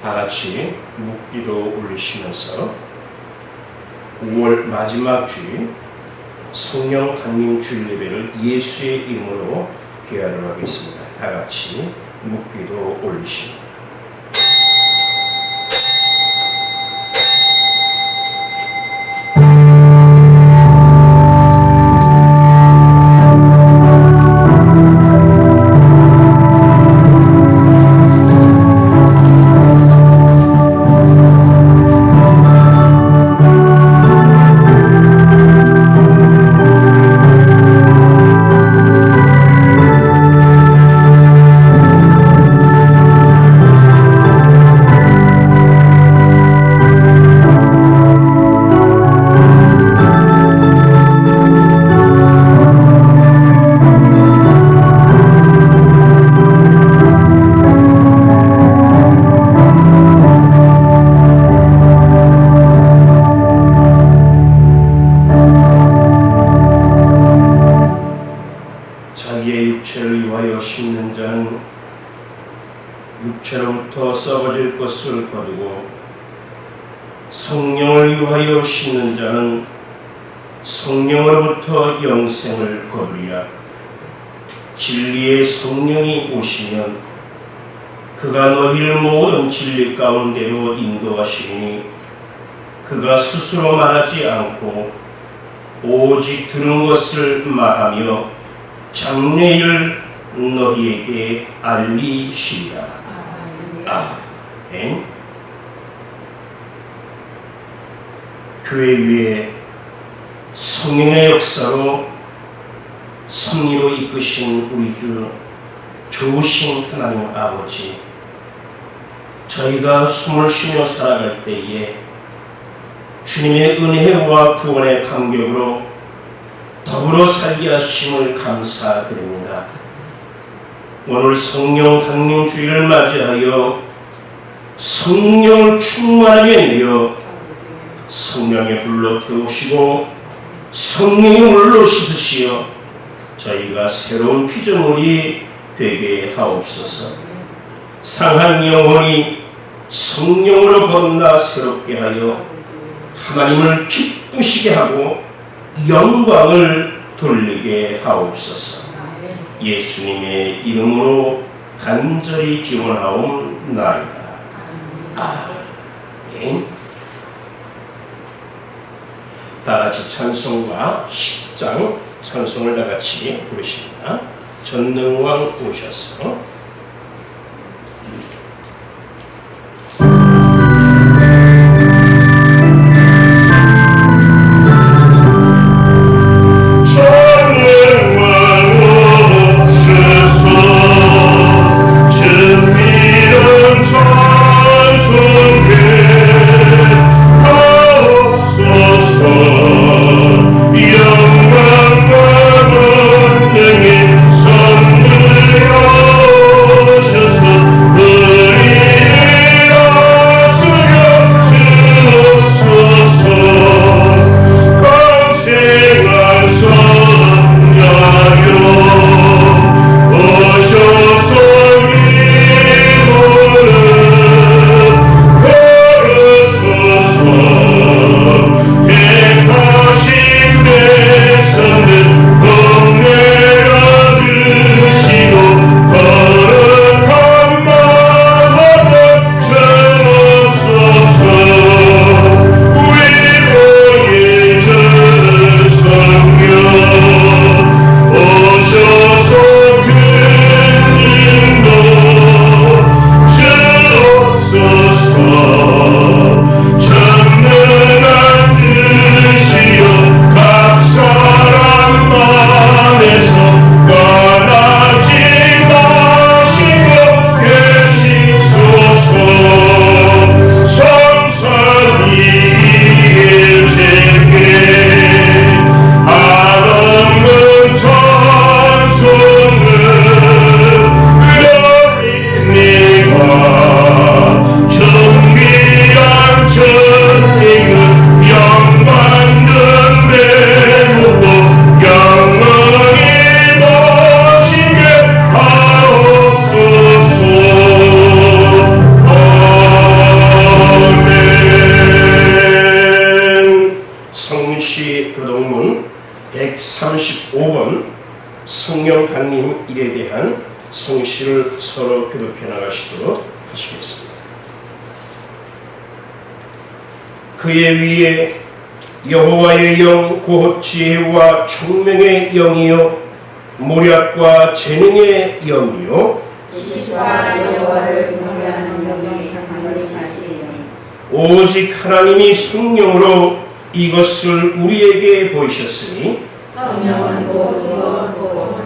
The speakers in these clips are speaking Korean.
다같이 묵기도 올리시면서 5월 마지막 주일 성령 강림 주일 예배를 예수의 이름으로 개하도록 하겠습니다. 다같이 묵기도 올리십니다. 자기의 육체를 위하여 심는 자는 육체로부터 썩어질 것을 거두고 성령을 위하여 심는 자는 성령으로부터 영생을 거두리라. 진리의 성령이 오시면 그가 너희를 모든 진리 가운데로 인도하시니 그가 스스로 말하지 않고 오직 들은 것을 말하며 장래를 너희에게 알리시리라. 아멘. 교회 위에 성령의 역사로 승리로 이끄신 우리 주 좋으신 하나님 아버지, 저희가 숨을 쉬며 살아갈 때에 주님의 은혜와 구원의 감격으로 더불어 살게 하심을 감사드립니다. 오늘 성령 강림 주일을 맞이하여 성령을 충만하게 하여 성령의 불로 태우시고 성령의 물로 씻으시어 저희가 새로운 피조물이 되게 하옵소서. 상한 영혼이 성령으로 건나 새롭게 하여 하나님을 기쁘시게 하고 영광을 돌리게 하옵소서. 예수님의 이름으로 간절히 기원하옵나이다. 아멘. 다같이 찬송가 10장 찬송을 다같이 부르십니다. 전능왕 오셔서 영광과 권능이 선물로 성실을 서로 교독해 나가시도록 하시겠습니다. 그의 위에 여호와의 영 곧 지혜와 총명의 영이요 모략과 재능의 영이요 지식과 여호와를 경외하는 영이 강력하시니 오직 하나님이 성령으로 이것을 우리에게 보이셨으니 성령은 모든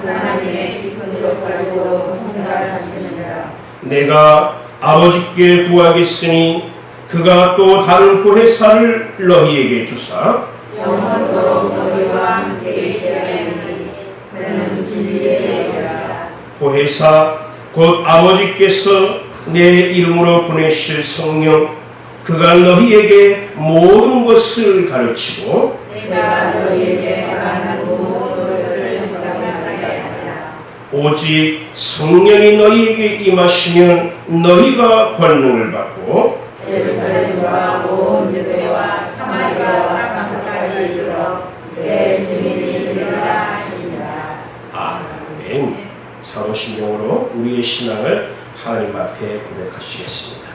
하나님의 깊은 것 가지고 통달하시느니라. 내가 아버지께 구하겠으니 그가 또 다른 보혜사를 너희에게 주사 영원토록 너희와 함께 있게 하리니 그는 진리의 영이라. 보혜사 곧 아버지께서 내 이름으로 보내실 성령 그가 너희에게 모든 것을 가르치고 내가 너희에게 말하는 모든 것을 전달하게 하리라. 오직 성령이 너희에게 임하시면 너희가 권능을 받고 예루살렘과 온 유대와 사마리아와 땅끝까지 이르러 내 증인이 되리라 하시니라. 아멘. 사도신경으로 우리의 신앙을 하나님 앞에 고백하시겠습니다.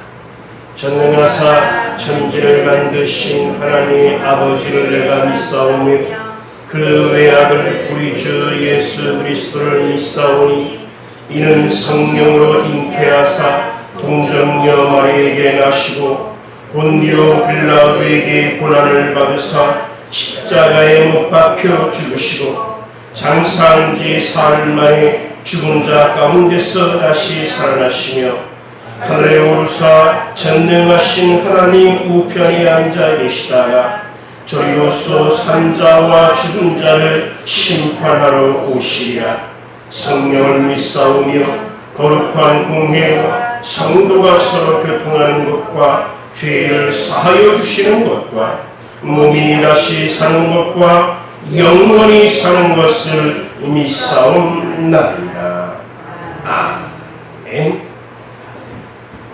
전능하사 천지를 만드신 하나님 아버지를 내가 믿사오며 그 외아들 우리 주 예수 그리스도를 믿사오니 이는 성령으로 잉태하사 동정녀 마리에게 나시고 본디오 빌라도에게 고난을 받으사 십자가에 못 박혀 죽으시고 장사한 지 사흘 만에 죽은 자 가운데서 다시 살아나시며 하늘에 오르사 전능하신 하나님 우편에 앉아 계시다가 저리로서 산자와 죽은 자를 심판하러 오시리라. 성령을 믿사오며 거룩한 공회와 성도가 서로 교통하는 것과 죄를 사하여 주시는 것과 몸이 다시 사는 것과 영원히 사는 것을 믿사옵나이다. 아멘.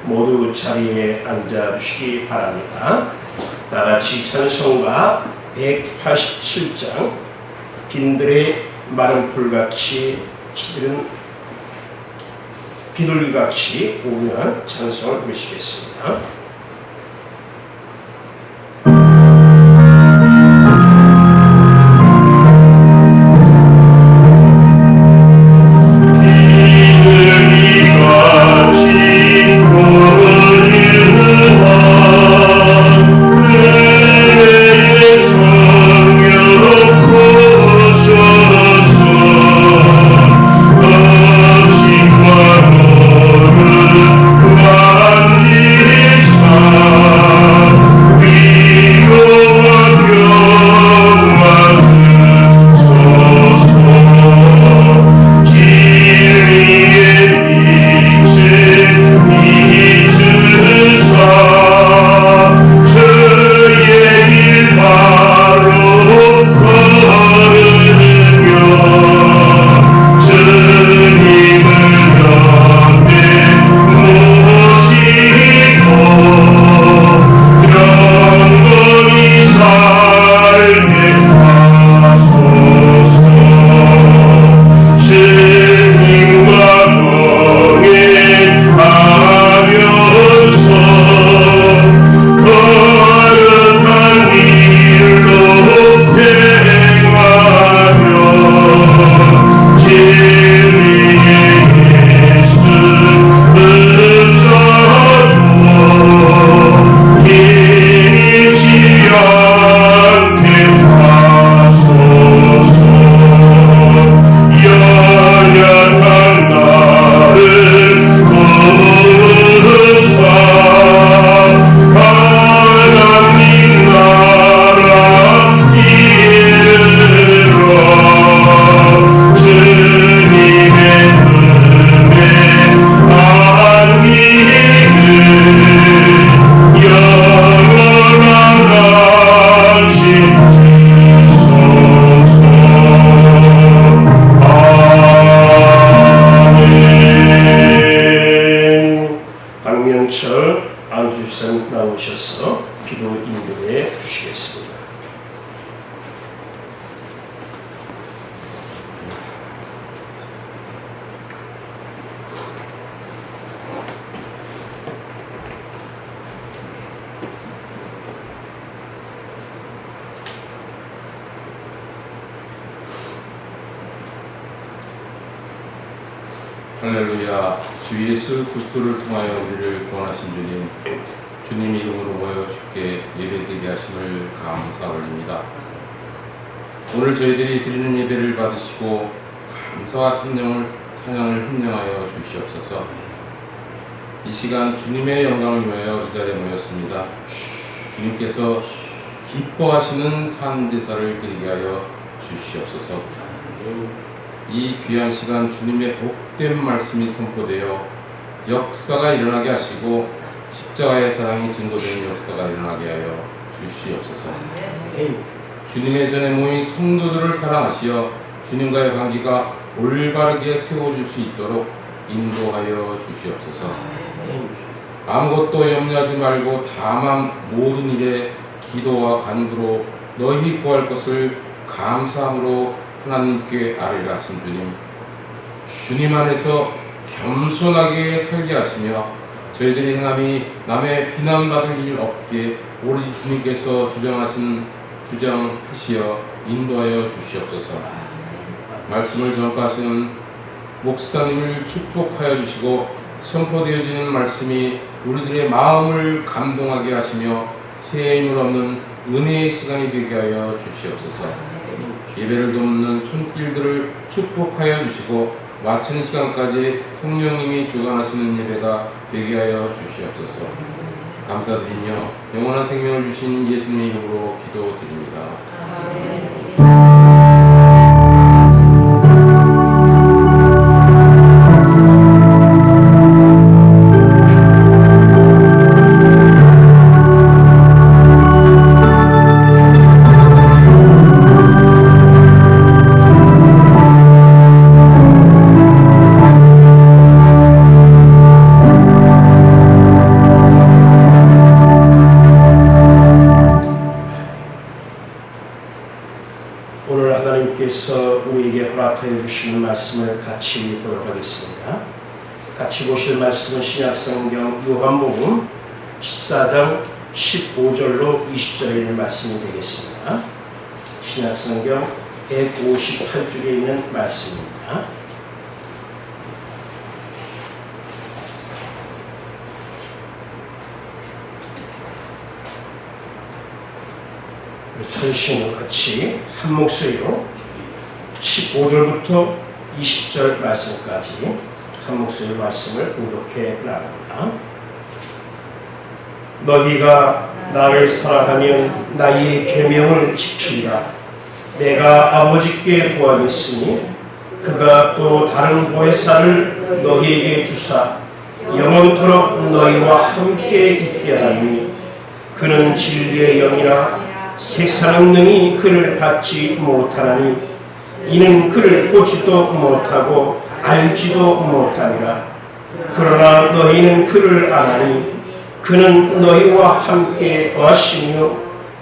모두 자리에 앉아주시기 바랍니다. 나같이 찬송가 187장 빈들의 마른 풀같이 시들은 비둘기같이 오묘한 찬송을 부르시겠습니다. 할렐루야. 주 예수 그리스도를 통하여 우리를 구원하신 주님, 주님 이름으로 모여 주께 예배드리게 하심을 감사 올립니다. 오늘 저희들이 드리는 예배를 받으시고 감사와 찬양을 헌령하여 주시옵소서. 이 시간 주님의 영광을 위하여 이 자리에 모였습니다. 주님께서 기뻐하시는 산제사를 드리게 하여 주시옵소서. 이 귀한 시간 주님의 복된 말씀이 선포되어 역사가 일어나게 하시고 십자가의 사랑이 증거되는 역사가 일어나게 하여 주시옵소서. 주님의 전에 모인 성도들을 사랑하시어 주님과의 관계가 올바르게 세워질 수 있도록 인도하여 주시옵소서. 아무것도 염려하지 말고 다만 모든 일에 기도와 간구로 너희 구할 것을 감사함으로 하나님께 아뢰라 하신 주님, 주님 안에서 겸손하게 살게 하시며 저희들이 행함이 남의 비난받을 일 없게 오로지 주님께서 주장하시어 인도하여 주시옵소서. 말씀을 전파하시는 목사님을 축복하여 주시고 선포되어지는 말씀이 우리들의 마음을 감동하게 하시며 새 힘을 얻는 은혜의 시간이 되게 하여 주시옵소서. 예배를 돕는 손길들을 축복하여 주시고 마치는 시간까지 성령님이 주관하시는 예배가 되게 하여 주시옵소서. 감사드리며 영원한 생명을 주신 예수님의 이름으로 기도드립니다. 우리에게 허락하여 주시는 말씀을 같이 보도록 하겠습니다. 같이 보실 말씀은 신약성경 요한복음 14장 15절로 20절에 있는 말씀이 되겠습니다. 신약성경 158쪽에 있는 말씀입니다. 찬송과 같이 한 목소리로 15절부터 20절 말씀까지 한 목소리 말씀을 공독해 나갑니다. 너희가 나를 사랑하면 나의 계명을 지키리라. 내가 아버지께 구하겠으니 그가 또 다른 보혜사를 너희에게 주사 영원토록 너희와 함께 있게 하니 그는 진리의 영이라 세상은 능히 그를 받지 못하나니 이는 그를 보지도 못하고 알지도 못하니라. 그러나 너희는 그를 아나니 그는 너희와 함께 거하시며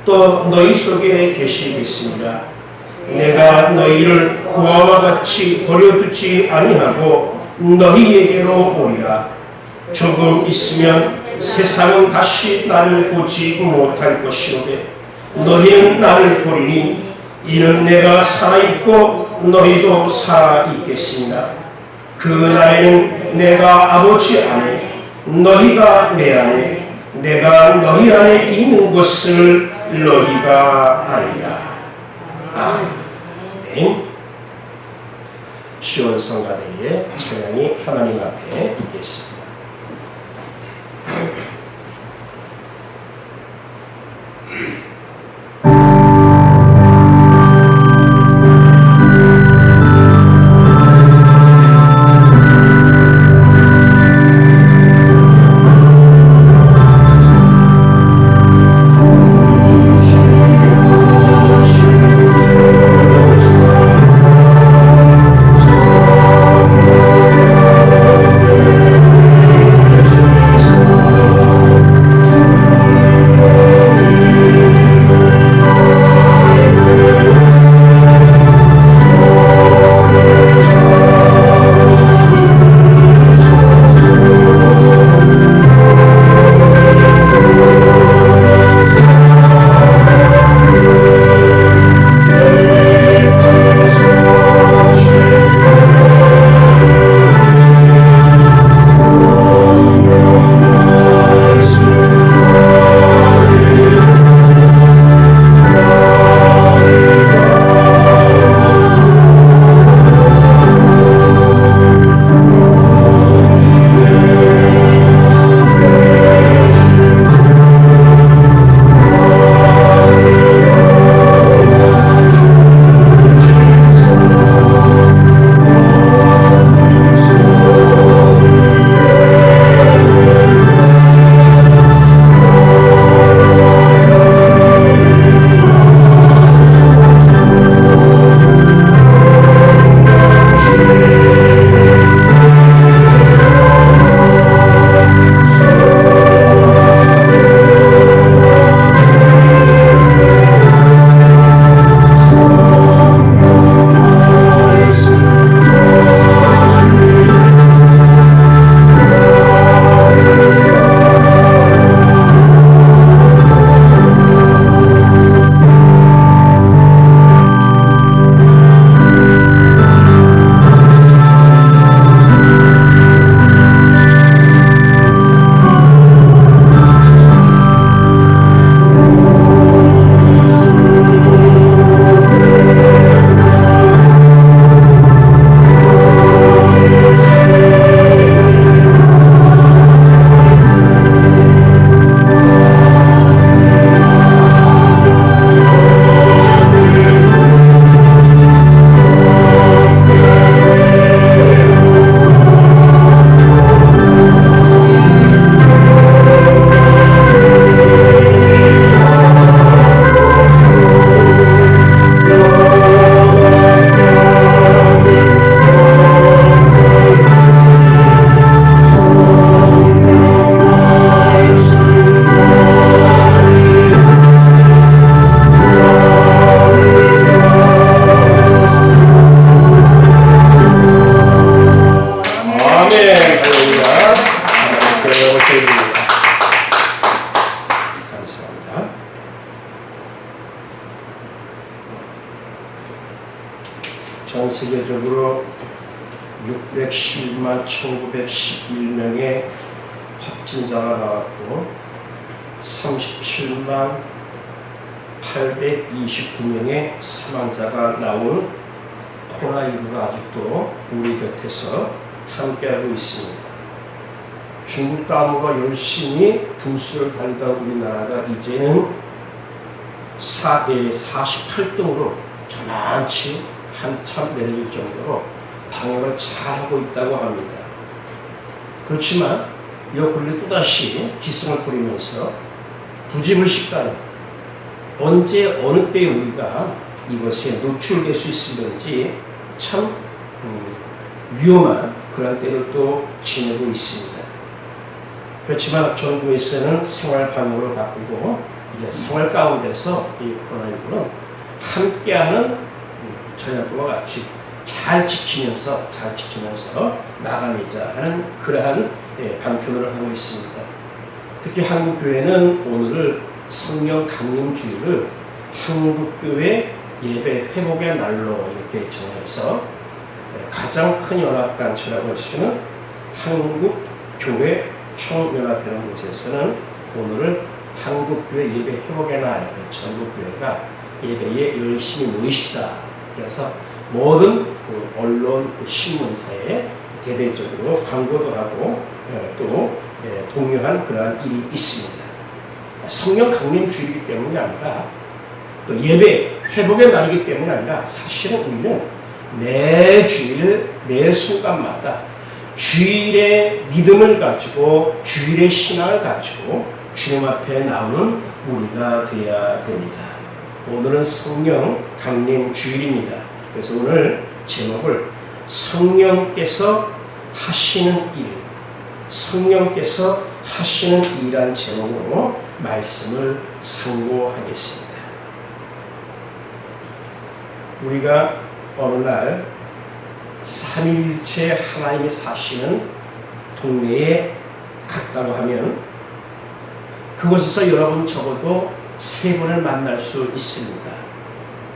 또 너희 속에 계시겠습니다. 내가 너희를 고아와 같이 버려두지 아니하고 너희에게로 오리라. 조금 있으면 세상은 다시 나를 보지 못할 것이오되 너희는 나를 보리니 이는 내가 살아있고 너희도 살아있겠습니다. 그 날에는 내가 아버지 안에 너희가 내 안에 내가 너희 안에 있는 것을 너희가 알리라. 아멘. 시온성가대의 찬양이 하나님 앞에 있겠습니다. 전국으로 611만 1911명의 확진자가 나왔고 37만 829명의 사망자가 나온 코로나19가 아직도 우리 곁에서 함께하고 있습니다. 중국 다음으로 열심히 등수를 달리던 우리나라가 이제는 48등으로 저만치 한참 내려질 정도로 방역을 잘하고 있다고 합니다. 그렇지만 요 근래 또다시 기승을 부리면서 부지불식간에 언제 어느 때에 우리가 이것에 노출될 수 있을는지 참 위험한 그런 때를 또 지내고 있습니다. 그렇지만 정부에서는 생활 방역으로 바꾸고 이제 생활 가운데서 이 코로나19는 함께하는 전염병과 같이 잘 지키면서 나가내자 하는 그러한 방편을 하고 있습니다. 특히 한국교회는 오늘을 성령 강림주일을 한국교회 예배 회복의 날로 이렇게 정해서 가장 큰 연합단체라고 할 수 있는 한국교회 총연합회라는 곳에서는 오늘을 한국교회 예배 회복의 날, 전국교회가 예배에 열심히 모이시다. 그래서 모든 그 언론, 신문사에 대대적으로 광고도 하고 또 독려한 그러한 일이 있습니다. 성령 강림 주일이기 때문이 아니라 또 예배 회복의 날이기 때문이 아니라 사실은 우리는 매 주일 매 순간마다 주일의 믿음을 가지고 주일의 신앙을 가지고 주님 앞에 나오는 우리가 되어야 됩니다. 오늘은 성령 강림 주일입니다. 그래서 오늘 제목을 성령께서 하시는 일, 성령께서 하시는 일이란 제목으로 말씀을 상고하겠습니다. 우리가 어느 날 삼위일체 하나님이 사시는 동네에 갔다고 하면 그곳에서 여러분 적어도 세 분을 만날 수 있습니다.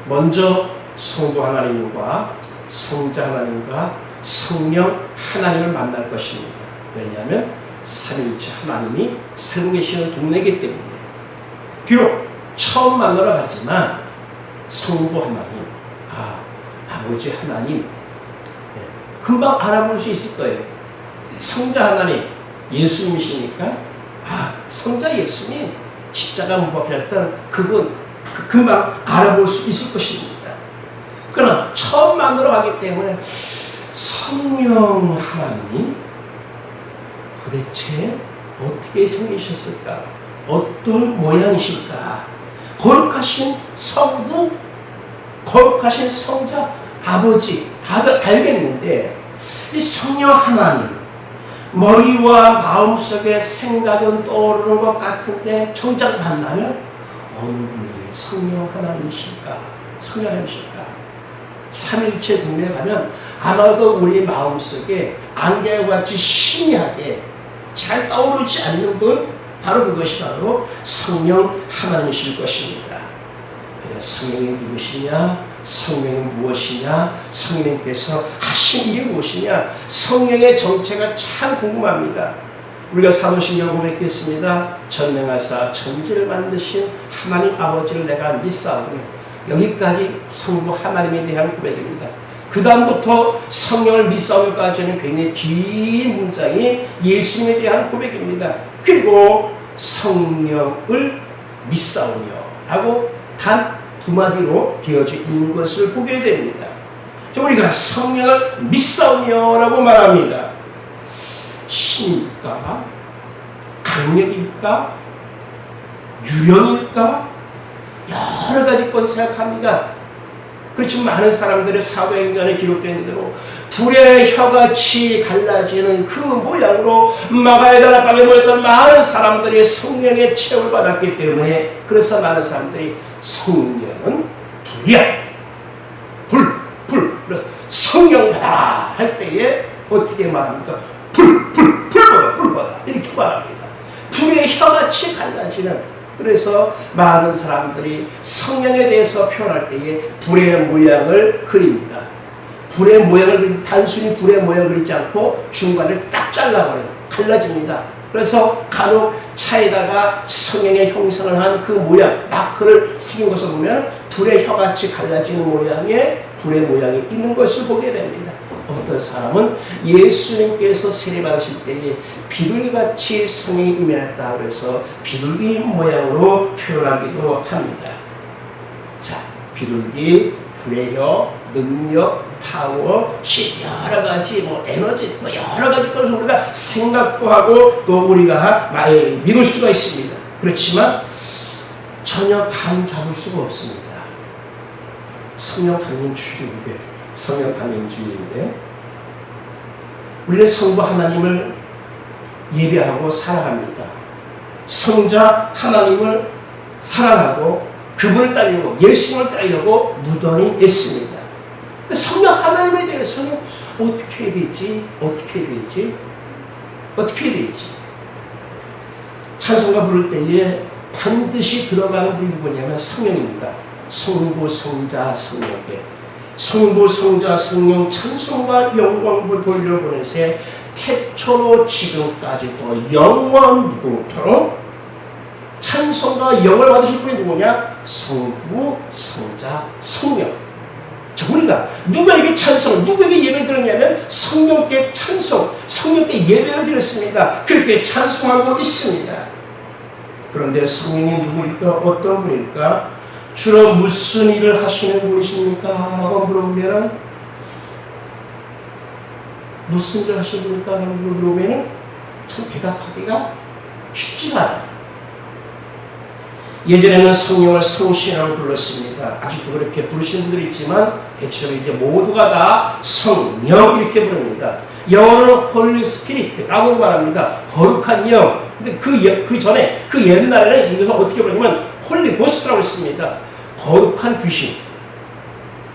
먼저 성부 하나님과 성자 하나님과 성령 하나님을 만날 것입니다. 왜냐하면 삼위일체 하나님이 살고 계시는 동네이기 때문에. 비록 처음 만나러 가지만 성부 하나님, 아버지 하나님 금방 알아볼 수 있을 거예요. 성자 하나님, 예수님이시니까 성자 예수님 십자가 못 박히셨던 그분 금방 알아볼 수 있을 것입니다. 그러나 처음 만나러 가기 때문에 성령 하나님이 도대체 어떻게 생기셨을까? 어떤 모양이실까? 거룩하신 성부, 거룩하신 성자, 아버지, 아들 알겠는데 이 성령 하나님 머리와 마음속에 생각은 떠오르는 것 같은데 정작 만나면 어느 분이 성령 하나님이실까? 성령 하나님이실까? 삼일체 동네에 가면 아마도 우리 마음속에 안개와 같이 희미하게 잘 떠오르지 않는 분, 바로 그것이 바로 성령 하나님이실 것입니다. 성령이 누구시냐? 성령은 무엇이냐? 성령께서 하신 일이 무엇이냐? 성령의 정체가 참 궁금합니다. 우리가 사도신경 고백했습니다. 전능하사 천지를 만드신 하나님 아버지를 내가 믿사오니, 여기까지 성부 하나님에 대한 고백입니다. 그 다음부터 성령을 믿사오니까지는 굉장히 긴 문장이 예수님에 대한 고백입니다. 그리고 성령을 믿사오며 라고 단 두 마디로 되어져 있는 것을 보게 됩니다. 우리가 성령을 믿사오며 라고 말합니다. 힘일까? 강력일까? 유령일까? 여러 가지 것을 생각합니다. 그렇지만 많은 사람들의 사도행전에 기록된 대로 불의 혀같이 갈라지는 그 모양으로 마가에다가 빵에 모였던 많은 사람들이 성령의 체험을 받았기 때문에, 그래서 많은 사람들이 성령은 불이야, 불 성령 받아라 할 때에 어떻게 말합니까? 불 받아 이렇게 말합니다. 불의 혀같이 갈라지는, 그래서 많은 사람들이 성령에 대해서 표현할 때에 불의 모양을 그립니다. 불의 모양을 단순히 불의 모양을 그리지 않고 중간을 딱 잘라버려요. 갈라집니다. 그래서 간혹 차에다가 성령의 형상을 한 그 모양, 마크를 새긴 것을 보면 불의 혀같이 갈라지는 모양의 불의 모양이 있는 것을 보게 됩니다. 어떤 사람은 예수님께서 세례받으실 때에 비둘기같이 성령이 임했다 그래서 비둘기 모양으로 표현하기도 합니다. 자, 비둘기, 불의 혀, 능력, 파워, 여러 가지 에너지, 여러 가지 것을 우리가 생각도 하고 또 우리가 믿을 수가 있습니다. 그렇지만 전혀 감 잡을 수가 없습니다. 성령 강림주의인데 우리는 성부 하나님을 예배하고 사랑합니다. 성자 하나님을 사랑하고 그분을 따르려고 예수님을 따르려고 무던히 애씁니다. 성령 하나님에 대해서는 어떻게 해야 되지? 찬송가 부를 때에 반드시 들어가는 부분이 뭐냐면 성령입니다. 성부, 성자, 성령께 성부, 성자, 성령 찬송과 영광을 돌려보내세 태초로 지금까지 또 영원토록 찬송과 영을 받으실 분이 누구냐? 성부, 성자, 성령. 자, 우리가 누구에게 찬송, 누구에게 예배를 드렸냐면 성령께 찬송, 성령께 예배를 드렸습니다. 그렇게 찬송하고 있습니다. 그런데 성령이 누구일까? 어떤 분일까? 주로 무슨 일을 하시는 분이십니까? 하고 물어보면 무슨 일을 하시는 분일까? 하고 물어보면 참 대답하기가 쉽지가 않아요. 예전에는 성령을 성신이라고 불렀습니다. 아직도 그렇게 부르시는 분들이 있지만 대체로 이제 모두가 다 성령 이렇게 부릅니다. 영어로는 Holy Spirit라고 말합니다. 거룩한 영. 근데 그 전에 그 옛날에는 이것을 어떻게 부르냐면 Holy Ghost라고 했습니다. 거룩한 귀신.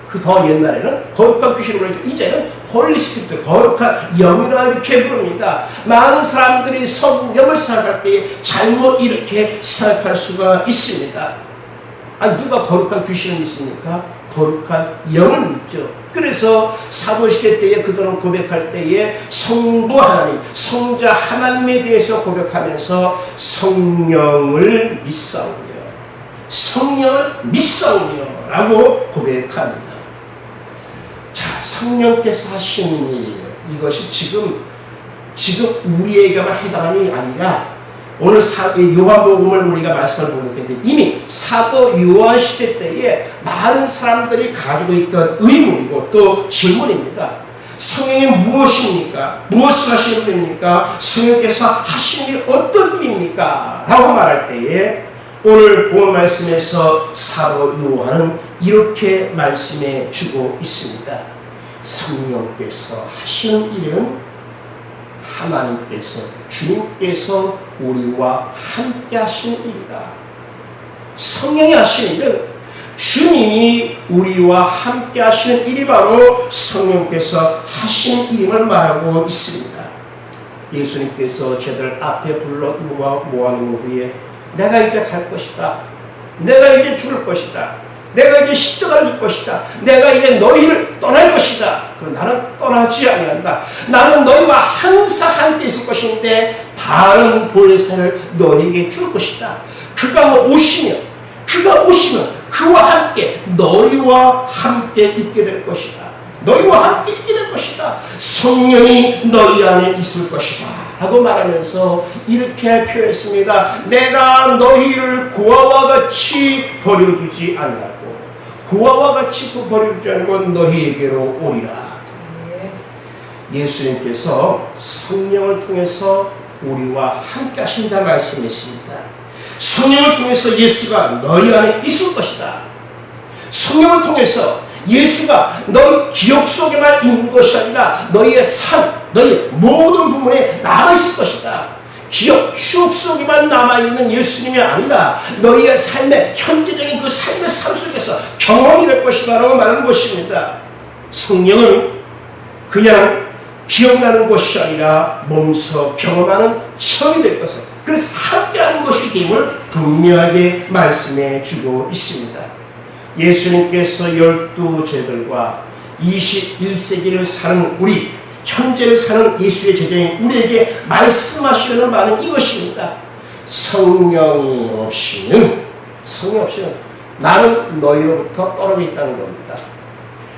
그 더 옛날에는 거룩한 귀신으로 불렀죠. 이제는 Holy Spirit, 거룩한 영이라 이렇게 부릅니다. 많은 사람들이 성령을 생각할 때 잘못 이렇게 생각할 수가 있습니다. 아니, 누가 거룩한 귀신을 믿습니까? 거룩한 영을 믿죠. 그래서 사도시대 때에 그들은 고백할 때에 성부 하나님, 성자 하나님에 대해서 고백하면서 성령을 믿사오며 라고 고백합니다. 자, 성령께서 하시는 일, 이것이 지금 우리에게만 해당하는 게 아니라 오늘 요한복음을 우리가 말씀을 보는데 이미 사도 요한 시대 때에 많은 사람들이 가지고 있던 의문이고 또 질문입니다. 성령이 무엇입니까? 무엇을 하시는 분입니까? 성령께서 하시는 일이 어떤 일입니까? 라고 말할 때에 오늘 본 말씀에서 사도 요한은 이렇게 말씀해 주고 있습니다. 성령께서 하시는 일은 하나님께서 주님께서 우리와 함께 하시는 일이다. 성령이 하시는 일은 주님이 우리와 함께 하시는 일이 바로 성령께서 하시는 일임을 말하고 있습니다. 예수님께서 제들 앞에 불러 모아놓은 후에 내가 이제 갈 것이다. 내가 이제 죽을 것이다. 내가 이제 십자가를 질 것이다. 내가 이제 너희를 떠날 것이다. 그럼 나는 떠나지 아니한다. 나는 너희와 항상 함께 있을 것인데 바른 보혜사를 너희에게 줄 것이다. 그가 오시면 그와 함께 너희와 함께 있게 될 것이다. 너희와 함께 있게 될 것이다. 성령이 너희 안에 있을 것이다. 하고 말하면서 이렇게 표현했습니다. 내가 너희를 고아와 같이 버려두지 아니하고 고아와 같이 버려두지 않고 너희에게로 오리라. 예수님께서 성령을 통해서 우리와 함께 하신다 말씀했습니다. 성령을 통해서 예수가 너희 안에 있을 것이다. 성령을 통해서 예수가 너희 기억 속에만 있는 것이 아니라 너희의 삶, 너희 모든 부분에 남아있을 것이다. 기억, 추억 속에만 남아있는 예수님이 아니라 너희의 삶의 현재적인 그 삶의 삶 속에서 경험이 될 것이다 라고 말하는 것입니다. 성령은 그냥 기억나는 것이 아니라 몸소 경험하는 체험이 될 것을, 그래서 함께하는 것이 됨을 분명하게 말씀해 주고 있습니다. 예수님께서 12제들과 21세기를 사는 우리, 현재를 사는 예수의 제자인 우리에게 말씀하시려는 말은 이것입니다. 성령이 없이는 나는 너희로부터 떨어져 있다는 겁니다.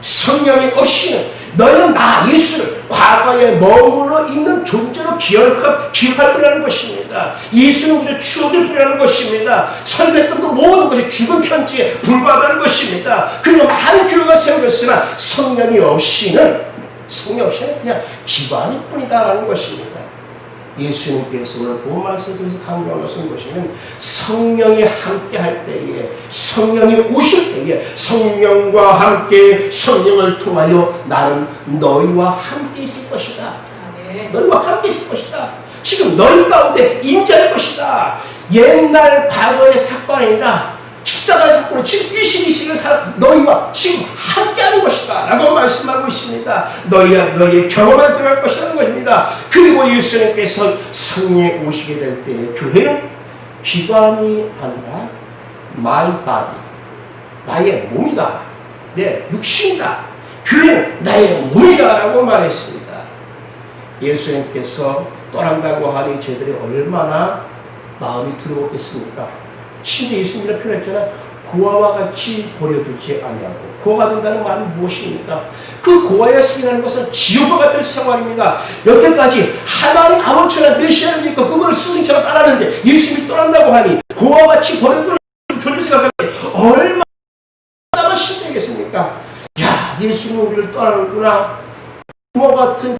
성령이 없이는 너희는 나 예수를 과거에 머물러 있는 존재로 기억할 뿐이라는 것입니다. 예수는 우리의 추억일 뿐이라는 것입니다. 설명도 모든 것이 죽은 편지에 불과하다는 것입니다. 그리고 많은 교회가 세워졌으나 성령이 없이는 그냥 기관일 뿐이다라는 것입니다. 예수님께서 오늘 본 말씀을 통해서 강조하신 것은 성령이 함께 할 때에, 성령이 오실 때에 성령과 함께 성령을 통하여 나는 너희와 함께 있을 것이다. 너희와 함께 있을 것이다. 지금 너희 가운데 임재할 것이다. 옛날 과거의 사건이 아니라 십자가의 사건은 지금 22세기를 너희와 지금 함께하는 것이다 라고 말씀하고 있습니다. 너희의 경험에 들어갈 것이라는 것입니다. 그리고 예수님께서 성령에 오시게 될 때 교회는 기관이 아니라 my body, 나의 몸이다, 내 육신이다, 교회는 나의 몸이다 라고 말했습니다. 예수님께서 떠난다고 하니 저희들이 얼마나 마음이 두려웠겠습니까? 심지어 예수님이라 표현했잖아요. 고아와 같이 버려두지 아니하고. 고아가 된다는 말은 무엇입니까? 그 고아의 생이라는 것은 지옥과 같은 생활입니다. 여태까지 하나님 아버지나 메시아를 믿고 그거를 스승처럼 따랐는데 예수님이 떠난다고 하니 고아와 같이 버려두는 존재 생각할 때 얼마나 심정이겠습니까? 야, 예수님 우리를 떠나는구나. 부모 같은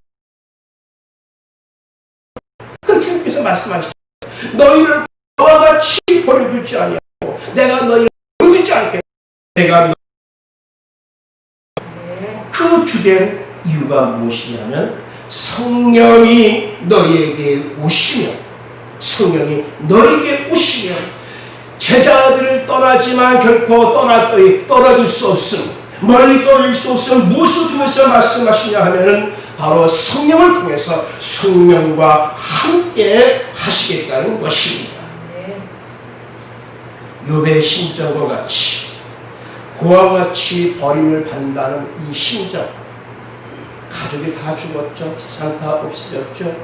그 주님께서 말씀하시죠. 너희를 고아와 같이 버려두지 아니하고 내가 너희를 버리지 않게 내가 그 주된 이유가 무엇이냐면 성령이 너희에게 오시면 제자들을 떠나지만 결코 떨어질 수 없음, 멀리 떨어질 수 없음 무엇을 통해서 말씀하시냐 하면은 바로 성령을 통해서 성령과 함께 하시겠다는 것입니다. 욥의 심정과 같이 고아와 같이 버림을 받는다는 이 심정, 가족이 다 죽었죠. 재산 다 없어졌죠.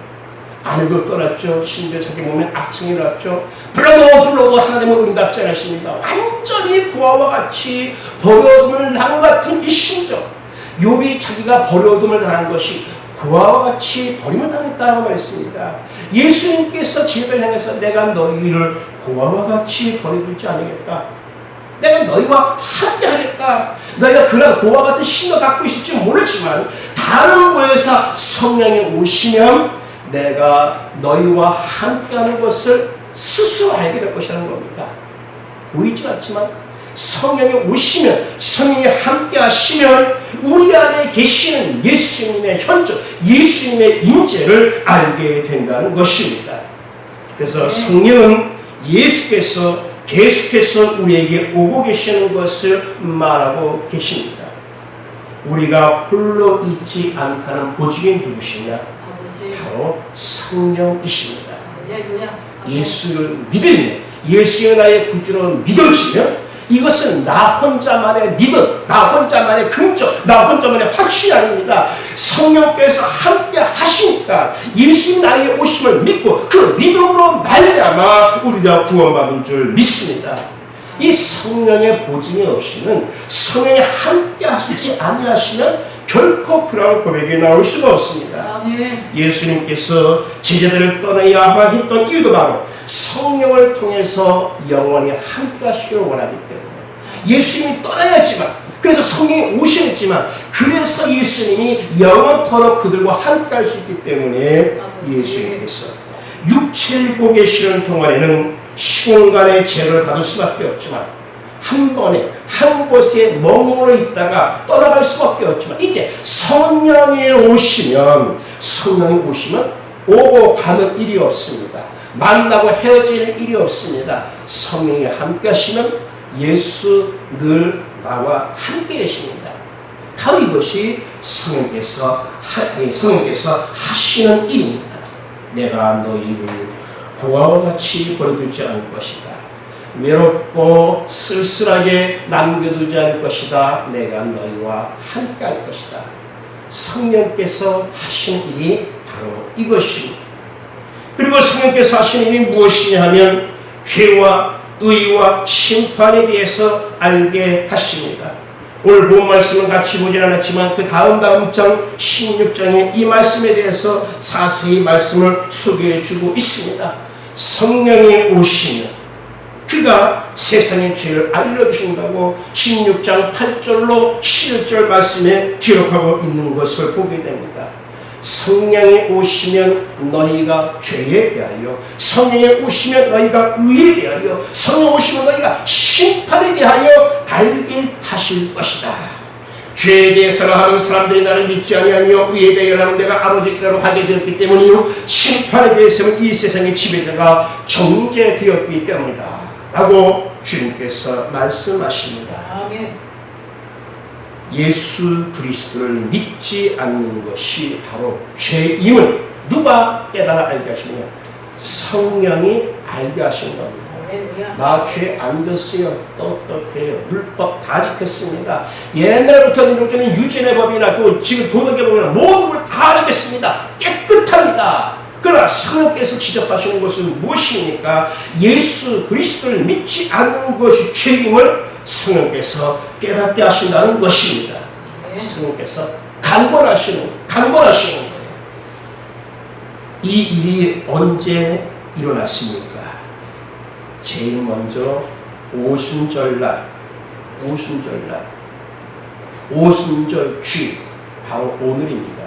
아내도 떠났죠. 심지어 자기 몸에 악청이 났죠. 불러도 하나님은 응답지 않으십니다. 완전히 고아와 같이 버려둠을 당한 같은 이 심정, 욥이 자기가 버려둠을 당한 것이 고아와 같이 버림을 당했다고 말했습니다. 예수님께서 제자를 향해서 내가 너희를 고아와 같이 버려두지 않으겠다. 내가 너희와 함께 하겠다. 너희가 그런 고아와 같은 신을 갖고 있을지 모르지만 다른 곳에서 성령이 오시면 내가 너희와 함께하는 것을 스스로 알게 될 것이라는 겁니다. 보이지 않지만 성령이 오시면, 성령이 함께 하시면 우리 안에 계시는 예수님의 현존, 예수님의 임재를 알게 된다는 것입니다. 그래서 성령은 예수께서 계속해서 우리에게 오고 계시는 것을 말하고 계십니다. 우리가 홀로 있지 않다는 보증이 누구시냐? 바로 성령이십니다. 예수를 믿으면, 예수의 나의 구주로 믿어지면 이것은 나 혼자만의 믿음, 나 혼자만의 긍정, 나 혼자만의 확신이 아닙니다. 성령께서 함께 하시니까 예수님 나의 오심을 믿고 그 믿음으로 말미암아 우리가 구원받은 줄 믿습니다. 이 성령의 보증이 없이는, 성령이 함께 하시지 아니하시면 결코 그런 고백이 나올 수가 없습니다. 예수님께서 제자들을 떠나야만 했던 이유도 바로 성령을 통해서 영원히 함께 하시기를 원하기 때문에, 예수님이 떠나야지만, 그래서 성령이 오시겠지만, 그래서 예수님이 영원토록 그들과 함께 할 수 있기 때문에 예수님께서 육체를 입고 계시는 동안에는 시공간의 죄를 받을 수밖에 없지만 한 번에 한 곳에 머물러 있다가 떠나갈 수밖에 없지만 이제 성령이 오시면 오고 가는 일이 없습니다. 만나고 헤어지는 일이 없습니다. 성령이 함께 하시면 예수 늘 나와 함께 계십니다. 바로 이것이 성령께서 하시는 일입니다. 내가 너희를 고아와 같이 버려두지 않을 것이다. 외롭고 쓸쓸하게 남겨두지 않을 것이다. 내가 너희와 함께 할 것이다. 성령께서 하신 일이 바로 이것입니다. 그리고 성령께서 하신 일이 무엇이냐 하면 죄와 의와 심판에 대해서 알게 하십니다. 오늘 본 말씀은 같이 보진 않았지만 그 다음 장 16장에 이 말씀에 대해서 자세히 말씀을 소개해 주고 있습니다. 성령이 오시면 그가 세상의 죄를 알려주신다고 16장 8절로 11절 말씀에 기록하고 있는 것을 보게 됩니다. 성령이 오시면 너희가 죄에 대하여, 성령이 오시면 너희가 의에 대하여, 성령이 오시면 너희가 심판에 대하여 알게 하실 것이다. 죄에 대해서라 하는 사람들이 나를 믿지 아니하며 의에 대하여라는 내가 아버지께로 가게 되었기 때문이요 심판에 대해서는 이 세상의 지배자가 정죄되었기 때문이다 라고 주님께서 말씀하십니다. 아멘. 예수 그리스도를 믿지 않는 것이 바로 죄임을 누가 깨달아 알게 하시느냐? 성령이 알게 하신 겁니다. 할렐루야. 나 죄 안 졌어요. 떳떳해요. 율법 다 지켰습니다. 옛날부터 이루어지는 유죄의 법이나 또 지금 도덕의 법이나 모든 걸 다 지켰습니다. 깨끗합니다. 그러나 성령께서 지적하시는 것은 무엇입니까? 예수 그리스도를 믿지 않는 것이 죄임을 성령께서 깨닫게 하신다는 것입니다. 성령께서 강권하시는 거예요. 이 일이 언제 일어났습니까? 제일 먼저 오순절날, 오순절주 바로 오늘입니다.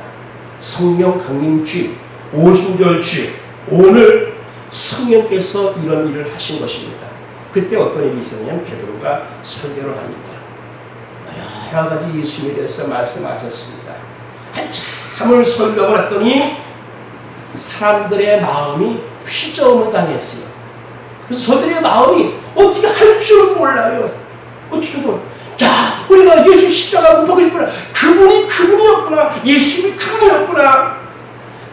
성령 강림주, 오순절주 오늘 성령께서 이런 일을 하신 것입니다. 그때 어떤 일이 있었냐면 베드로가 설교를 합니다. 여러 가지 예수님에 대해서 말씀하셨습니다. 한참을 설교를 했더니 사람들의 마음이 휘저음을 당했어요. 그래서 저들의 마음이 어떻게 할 줄 몰라요. 어떻게든 야 우리가 예수 십자가 못 보고 싶구나. 그분이었구나. 예수님이 그분이었구나.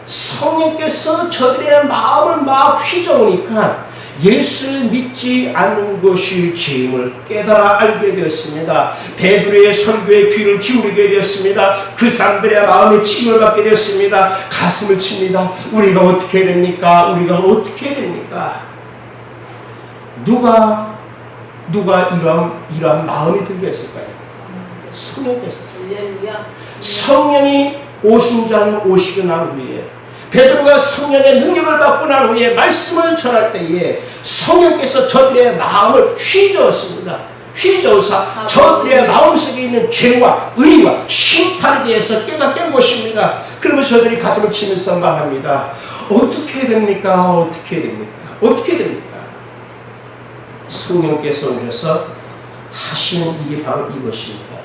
성령께서 저들의 마음을 막 휘저으니까 예수를 믿지 않는 것이 죄임을 깨달아 알게 되었습니다. 베드로의 설교에 귀를 기울이게 되었습니다. 그 사람들의 마음에 찜을 받게 되었습니다. 가슴을 칩니다. 우리가 어떻게 해야 됩니까? 우리가 어떻게 해야 됩니까? 누가 이러한 마음이 들게 했을까요? 성령께서. 할렐루야. 성령이 오순절 오시고 난 후에 베드로가 성령의 능력을 받고 난 후에 말씀을 전할 때에 성령께서 저들의 마음을 휘저었습니다. 휘저어서 저들의 마음속에 있는 죄와 의와 심판에 대해서 깨닫게 한 것입니다. 그러면 저들이 가슴을 치면서 말합니다. 어떻게 해야 됩니까? 어떻게 해야 됩니까? 어떻게 해야 됩니까? 성령께서 오셔서 하시는 일이 바로 이것입니다.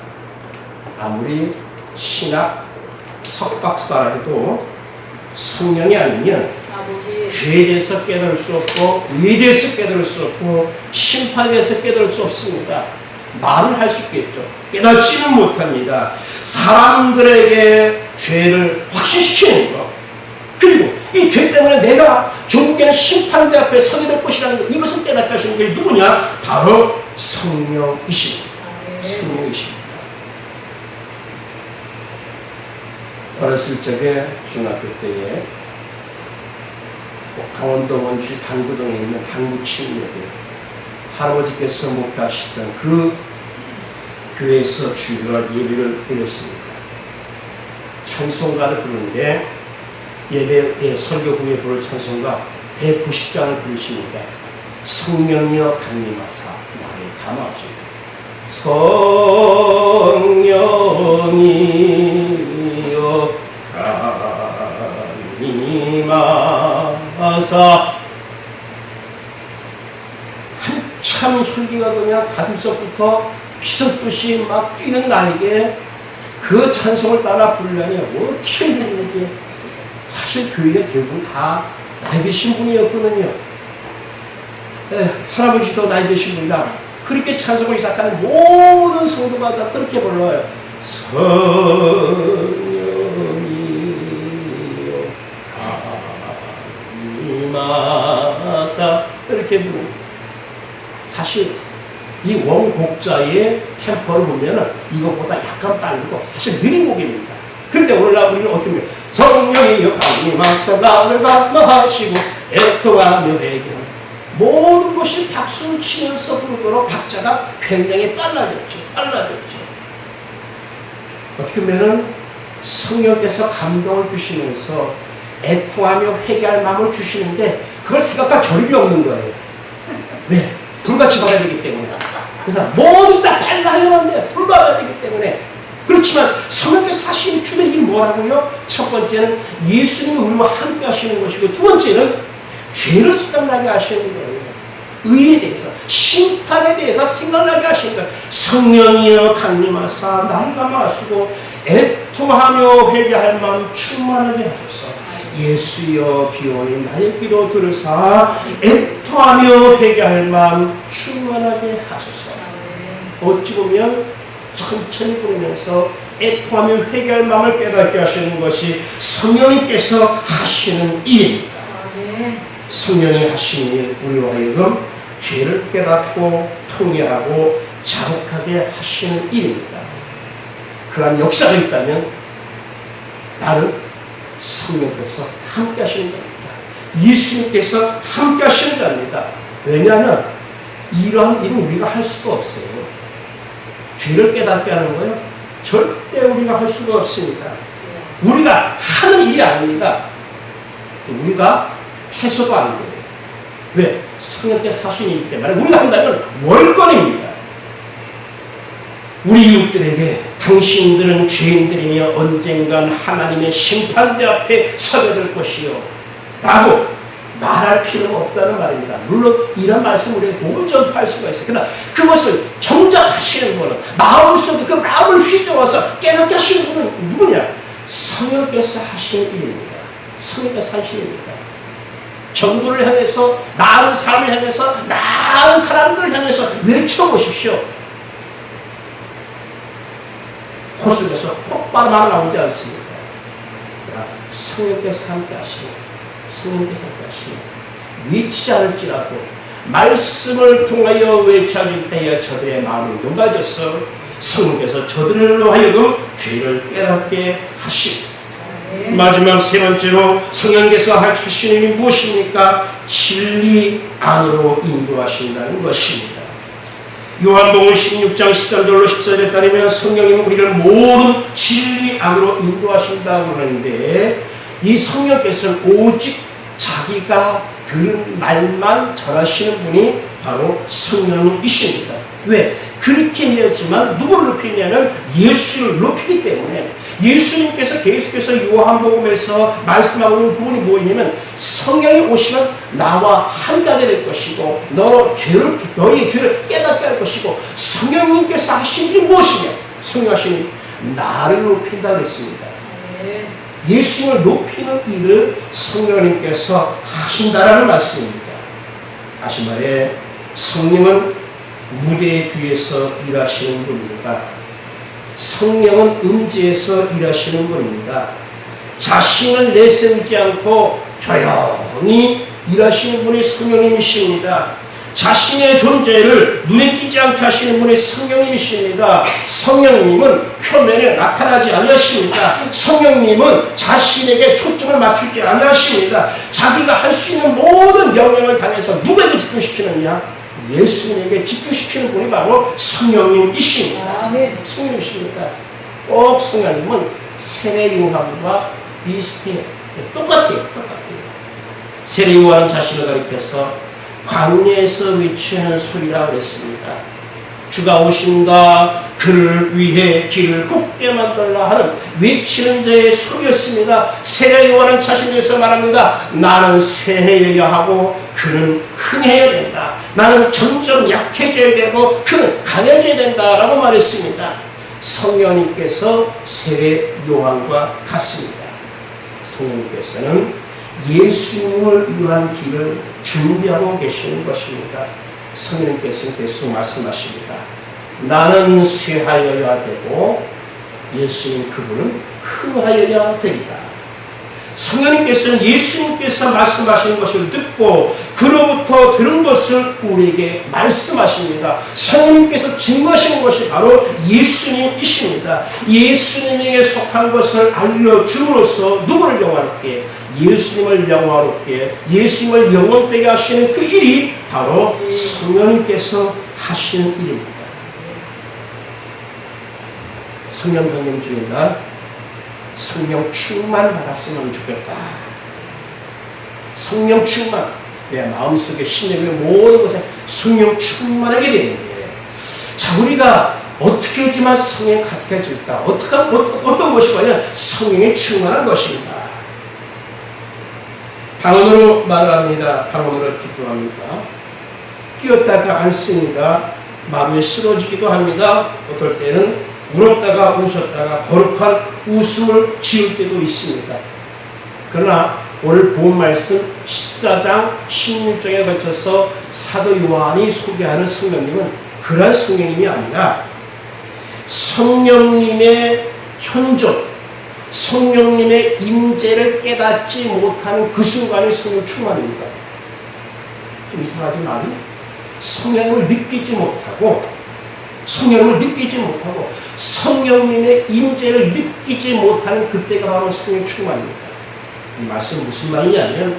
아무리 신학 석박사라 해도 성령이 아니면 아버지. 죄에 대해서 깨달을 수 없고 의에 대해서 깨달을 수 없고 심판에 대해서 깨달을 수 없습니다. 말을 할 수 있겠죠. 깨닫지는 못합니다. 사람들에게 죄를 확신시키는 것, 그리고 이 죄 때문에 내가 조국에는 심판대 앞에 서게 될 것이라는 것, 이것을 깨닫게 하시는 게 누구냐? 바로 성령이십니다. 성령이십니다. 어렸을 적에 중학교 때에 강원도 원주 당구동에 있는 당구치유회 할아버지께서 목회하시던 그 교회에서 주일날 예배를 드렸습니다. 찬송가를 부르는데 예배 설교 후에 부를 찬송가 190장을 부르십니다. 성령이여 강림하사 나를 감화하시고 성령이여 강림하사 한참 혈기가 그냥 가슴속부터 피섞듯이 막 뛰는 나에게 그 찬송을 따라 부르려니 어떻게 했는지 사실 교인의 대부분 다 나이 드신 분이었거든요. 할아버지도 나이 드신 분이다. 그렇게 찬송을 시작하는 모든 성도가 다 그렇게 불러요. 성령이여 강림하사 이렇게 부릅니다. 사실 이 원곡자의 템포를 보면은 이것보다 약간 빠르고 사실 느린 곡입니다. 그런데 오늘날 우리는 어떻게 보면 성령이여 강림하사 나를 감화하시고 애통하며 배경 모든 것이 박수를 치면서 부르도록 박자가 굉장히 빨라졌죠. 어떻게 보면은 성령께서 감동을 주시면서 애통하며 회개할 마음을 주시는데 그걸 생각과 결이 없는 거예요. 왜? 불같이 받아야 되기 때문에. 그래서 모든 다 빨라야만 돼. 불러야 되기 때문에. 그렇지만 성령께서 하시는 주된 일이 뭐라고요? 첫 번째는 예수님이 우리와 함께 하시는 것이고 두 번째는 죄를 생각나게 하시는 거예요. 의에 대해서, 심판에 대해서 생각나게 하시는 거예요. 성령이여 강림하사 나를 감화하시고 애통하며 회개할 마음 충만하게 하소서. 예수여 비오니 나의 기도 들으사 애통하며 회개할 마음 충만하게 하소서. 어찌 보면 천천히 부르면서 애통하며 회개할 마음을 깨닫게 하시는 것이 성령님께서 하시는 일입니다. 성령이 하시는 일, 우리와 하여금 죄를 깨닫고 통회하고 자복하게 하시는 일입니다. 그러한 역사가 있다면 나는 성령께서 함께 하시는 자입니다. 예수님께서 함께 하시는 자입니다. 왜냐하면 이러한 일은 우리가 할 수가 없어요. 죄를 깨닫게 하는 거요 절대 우리가 할 수가 없습니다. 우리가 하는 일이 아닙니다. 우리가 해서도 안 돼요. 왜? 성령께서 하시는 일이기 때문에 우리가 한다면 월권입니다. 우리 이웃들에게 당신들은 죄인들이며 언젠간 하나님의 심판대 앞에 서게 될 것이요 라고 말할 필요가 없다는 말입니다. 물론 이런 말씀을 우리가 복을 전파할 수가 있어요. 그러나 그것을 정작 하시는 분은 마음속에 그 마음을 휘저어서 깨닫게 하시는 분은 누구냐? 성령께서 하시는 일입니다. 성령께서 하시는 일입니다. 정부를 향해서, 나은 사람을 향해서, 나은 사람들을 향해서 외쳐보십시오. 호수에서 폭발만 나오지 않습니다. 성령께서 함께 하시고, 성령께서 함께 하시고, 외치지 않을지라도 말씀을 통하여 외쳐질 때에 저들의 마음이 녹아져서 성령께서 저들로 하여금 죄를 깨닫게 하시고, 마지막 세 번째로 성령께서 하시는 일이 무엇입니까? 진리 안으로 인도하신다는 것입니다. 요한복음 16장 13절로 14절에 따르면 성령님은 우리를 모든 진리 안으로 인도하신다고 하는데 이 성령께서는 오직 자기가 들은 말만 전하시는 분이 바로 성령님이십니다. 왜? 그렇게 해야지만 누구를 높이냐면 예수를 높이기 때문에 예수님께서 계속해서 요한복음에서 말씀하고 있는 부분이 뭐냐면 성령이 오시면 나와 함께하게 될 것이고 너희의 죄를 깨닫게 할 것이고 성령님께서 하신 일이 무엇이냐? 성령 하신 일, 나를 높인다 그랬습니다. 예수님을 높이는 일을 성령님께서 하신다라는 말씀입니다. 다시 말해 성령은 무대 뒤에서 일하시는 분입니다. 성령은 음지에서 일하시는 분입니다. 자신을 내세우지 않고 조용히 일하시는 분이 성령님이십니다. 자신의 존재를 눈에 띄지 않게 하시는 분이 성령님이십니다. 성령님은 표면에 나타나지 않으십니다. 성령님은 자신에게 초점을 맞추지 않으십니다. 자기가 할 수 있는 모든 영역을 당해서 누구에게 집중시키느냐? 예수님에게 집중시키는 분이 바로 성령님이십니다. 성령님이십니다. 꼭 성령님은 세례 요한과 비슷해요. 똑같아요. 세례 요한은 자신을 가리켜서 광야에서 외치는 소리라고 그랬습니다. 주가 오신다. 그를 위해 길을 곱게 만들라 하는 외치는 자의 소리였습니다. 세례 요한은 자신에서 말합니다. 나는 쇠해야 하고 그는 흥해야 된다. 나는 점점 약해져야 되고 그는 강해져야 된다라고 말했습니다. 성령님께서 세례 요한과 같습니다. 성령님께서는 예수님을 위한 길을 준비하고 계시는 것입니다. 성령님께서는 계속 말씀하십니다. 나는 쇠하여야 되고 예수님 그분은 흥하여야 되리라. 성령님께서는 예수님께서 말씀하시는 것을 듣고 그로부터 들은 것을 우리에게 말씀하십니다. 성령님께서 증거하시는 것이 바로 예수님이십니다. 예수님에게 속한 것을 알려줌으로써 누구를 영화롭게? 예수님을 영화롭게, 예수님을 영원되게 하시는 그 일이 바로 성령님께서 하시는 일입니다. 성령 강림 주일 날 성령 충만 받았으면 좋겠다. 성령 충만, 내 마음속에 심령의 모든 것에 성령 충만하게 되는데, 자, 우리가 어떻게 해야지만 성령이 가득해질까? 어떤 것이 뭐냐? 성령이 충만한 것입니다. 방언으로 말합니다. 방언으로 기도합니다. 뛰었다가 앉습니다. 마음이 쓰러지기도 합니다. 어떨 때는 울었다가 웃었다가 거룩한 웃음을 지을 때도 있습니다. 그러나 오늘 본 말씀 14장 16장에 걸쳐서 사도 요한이 소개하는 성령님은 그러한 성령님이 아니라 성령님의 현존, 성령님의 임재를 깨닫지 못하는 그 순간이 성령 충만입니다. 좀 이상하지 말이? 성령을 느끼지 못하고 성령님의 임재를 느끼지 못하는 그때가 바로 성령 충만입니다. 이 말씀은 무슨 말이냐면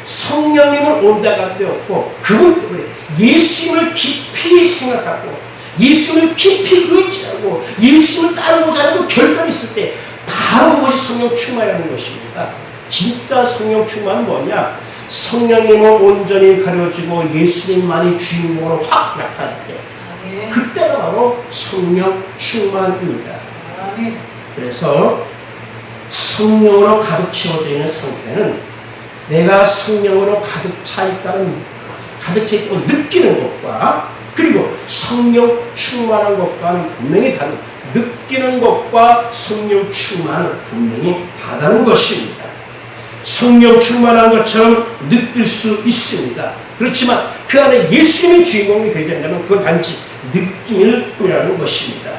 성령님은 온데가 되었고 그분 때문에 예수님을 깊이 생각하고 예수님을 깊이 의지하고 예수님을 따르고자 하는 결단이 있을 때 바로 그것이 성령 충만이라는 것입니다. 진짜 성령 충만은 뭐냐? 성령님은 온전히 가려지고 예수님만이 주인공으로 확 나타날 때 그때가 바로 성령 충만입니다. 그래서 성령으로 가득 채워져 있는 상태는 내가 성령으로 가득 차 있다고 느끼는 것과 그리고 성령 충만한 것과는 분명히 다른, 느끼는 것과 성령 충만은 분명히 다른 것입니다. 성령 충만한 것처럼 느낄 수 있습니다. 그렇지만 그 안에 예수님이 주인공이 되지 않는다면 그건 단지 느낌일 뿐이라는 것입니다.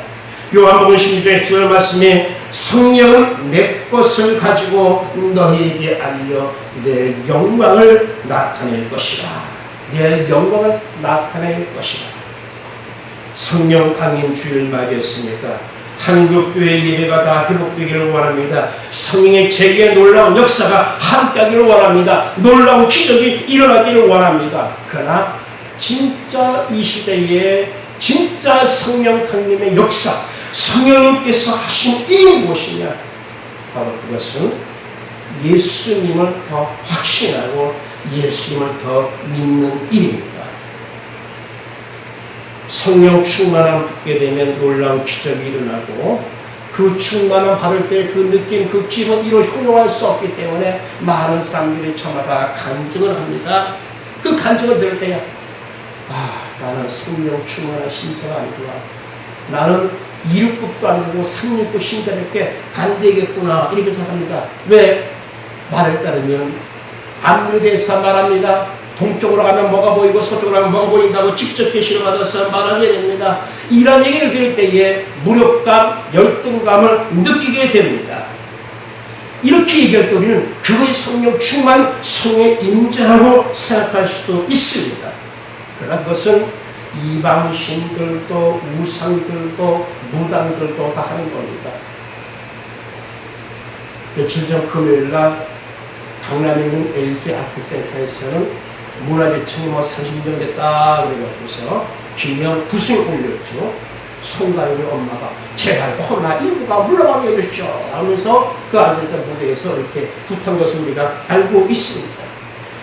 요한복음 16장 10절 말씀에 성령은 내 것을 가지고 너희에게 알려 내 영광을 나타낼 것이라. 내 영광을 나타낼 것이라. 성령 강림 주일 맞이했습니까? 한국교회 예배가 다 회복되기를 원합니다. 성령의 재기의 놀라운 역사가 함께하기를 원합니다. 놀라운 기적이 일어나기를 원합니다. 그러나 진짜 이 시대에 진짜 성령 강림의 역사, 성령님께서 하신 일이 무엇이냐? 바로 그것은 예수님을 더 확신하고 예수님을 더 믿는 일입니다. 성령 충만함 받게 되면 놀라운 기적이 일어나고 그 충만함 받을 때 그 느낌, 그 기분 이로 형용할 수 없기 때문에 많은 사람들이 저마다 간증을 합니다. 그 간증을 들을 때야 나는 성령 충만한 신자가 아니구나. 나는 269도 아니고 369 신자밖에 안 되겠구나. 이렇게 생각합니다. 왜? 말을 따르면 안뮤에 대해서 말합니다. 동쪽으로 가면 뭐가 보이고 서쪽으로 가면 뭐가 보인다고 직접 계시를 받아서 말하게 됩니다. 이런 얘기를 들을 때에 무력감, 열등감을 느끼게 됩니다. 이렇게 얘기할 때 우리는 그것이 성령 충만, 성령의 임재라고 생각할 수도 있습니다. 그러나 그것은 이방신들도 우상들도 무당들도 다 하는 겁니다. 며칠 전 금요일날 강남에 있는 LG 아트센터에서는 문화재청이 30년 됐다 그래가지고서 기념 부승 올렸죠. 송가인의 엄마가 제발 코로나19가 물러가게 해주십시오 하면서 그 아트센터 무대에서 이렇게 부탁한 것을 우리가 알고 있습니다.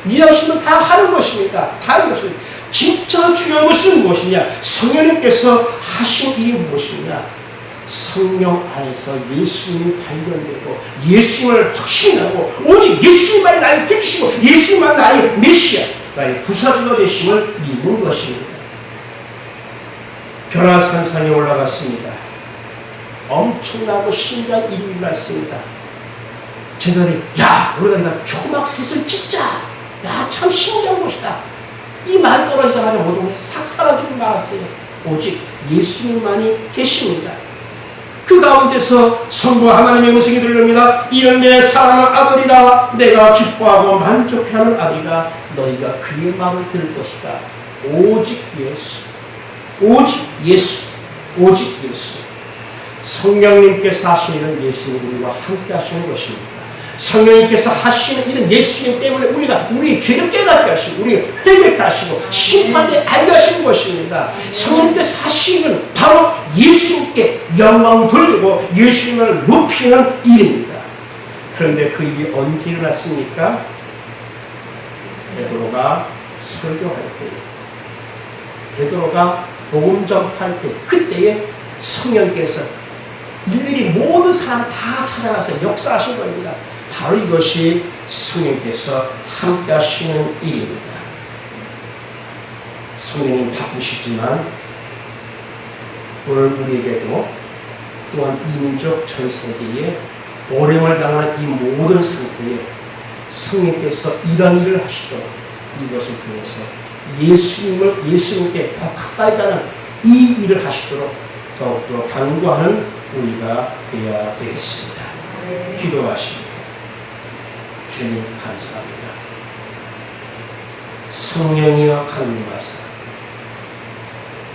이양심은 다 하는 것입니다. 다 하는 것입니다. 진짜 중요한 것은 무엇이냐? 성령님께서 하신 일이 무엇이냐? 성령 안에서 예수님이 발견되고 예수님을 확신하고 오직 예수님만이 나의 구주시고 예수님만 나의 메시아, 나의 구사주가 되심을 믿는 것입니다. 변화산상에 올라갔습니다. 엄청나고 신기한 일이 일어났습니다. 제자들이 우리가 초막셋을 짓자. 참 신기한 것이다. 이 말 떨어지자마자 모든 것이 싹 사라지고 말았어요. 오직 예수님만이 계십니다. 그 가운데서 성부와 하나님의 음성이 들립니다. 이는 내 사랑하는 아들이라. 내가 기뻐하고 만족해하는 아들이라. 너희가 그의 마음을 들을 것이다. 오직 예수, 오직 예수, 오직 예수. 성령님께서 하시는 예수님 우리와 함께 하시는 것입니다. 성령님께서 하시는 일은 예수님 때문에 우리 죄를 깨닫게 하시고 우리 회개케 하시고 심판에 알게 하시는 것입니다. 성령님께서 하시는 바로 예수님께 영광을 돌리고 예수님을 높이는 일입니다. 그런데 그 일이 언제 일어났습니까? 베드로가 설교할 때, 베드로가 복음 전파할 때, 그때에 성령께서 일일이 모든 사람 다 찾아가서 역사하신 겁니다. 바로 이것이 성령께서 함께 하시는 일입니다. 성령님 바쁘시지만 오늘 우리에게도 또한 이민족 전 세계에 오령을 당하는 이 모든 상태에 성령께서 이런 일을 하시도록 이것을 통해서 예수님께 더 가까이 가는 이 일을 하시도록 더욱더 간구하는 우리가 되어야 되겠습니다. 기도하십니다. 주님 감사합니다. 성령이여 강림하사